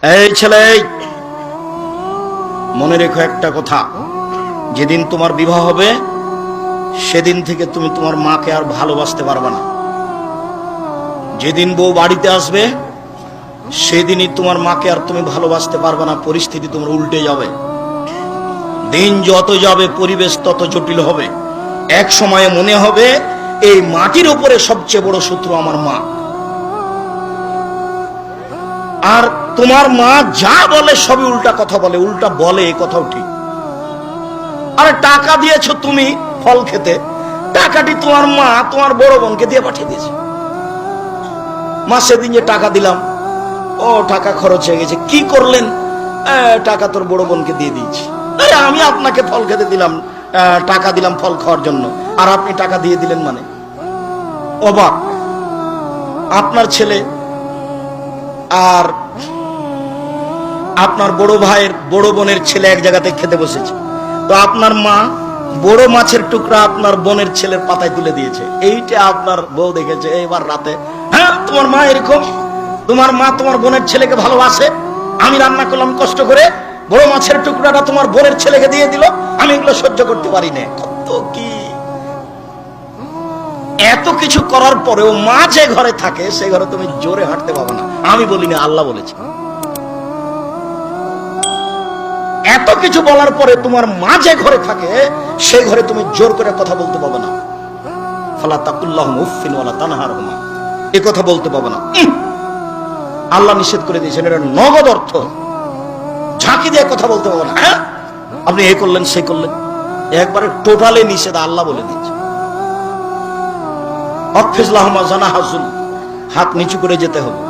এই ছেলে, মনে রেখো একটা কথা, যেদিন তোমার বিবাহ হবে সেদিন থেকে তুমি তোমার মাকে আর ভালোবাসতে পারবে না। যেদিন বউ বাড়িতে আসবে সেদিনই তোমার মাকে আর তুমি ভালোবাসতে পারবে না। পরিস্থিতি তোমার উল্টে যাবে। দিন যত যাবে পরিবেশ তত জটিল হবে। এক সময়ে মনে হবে এই মাটির উপরে সবচেয়ে বড় শত্রু আমার মা। আর তোমার মা যা বলে সবই উল্টা কথা বলে, উল্টা বলে, এই কথাও ঠিক। আরে টাকা দিয়েছো তুমি ফল খেতে, টাকাটি তোমার মা তোমার বড় বোনকে দিয়ে পাঠিয়ে দিয়েছে। মা সেদিন যে টাকা দিলাম, ও টাকা খরচ হয়ে গেছে, কি করলেন? টাকা তোর বড় বোনকে দিয়ে দিয়েছি। আমি আপনাকে ফল খেতে দিলাম, টাকা দিলাম ফল খাওয়ার জন্য, আর আপনি টাকা দিয়ে দিলেন মানে? অবাক। আপনার ছেলে আর আপনার বড় ভাইয়ের বড় বোনের ছেলে এক জায়গাতে খেতে বসেছে, তো আপনার মা বড় মাছের টুকরা আপনার বোনের ছেলের পাতায় তুলে দিয়েছে। এইটা আপনার বউ দেখেছে এবার রাতে। হ্যাঁ, তোমার মা এরকম, তোমার মা তোমার বোনের ছেলেকে ভালোবাসে। আমি রান্না করলাম কষ্ট করে, বড় মাছের টুকরাটা তোমার বোনের ছেলেকে দিয়ে দিল, আমি এগুলো সহ্য করতে পারি না। কত কি! এত কিছু করার পরেও মা যে ঘরে থাকে সে ঘরে তুমি জোরে হাঁটতে পারবে না। আমি বলিনি, আল্লাহ বলেছে। এত কিছু বলার পরে তোমার মা যে ঘরে থাকে সে ঘরে তুমি জোর করে কথা বলতে পারবে না। ফালা তাকুল্লাহুম উফফিন ওয়ালা তানহারহুমা, এই কথা বলতে পারবে না। আল্লাহ নিষেধ করে দিয়েছেন, এটা নগদ অর্থ। ঝাঁকি দিয়ে কথা বলতে পারবে না। হ্যাঁ, আপনি এ করলেন সে করলেন, একবারে টোটালি নিষেধ, আল্লাহ বলে দিয়েছে। হাত নিচু করে যেতে হবে।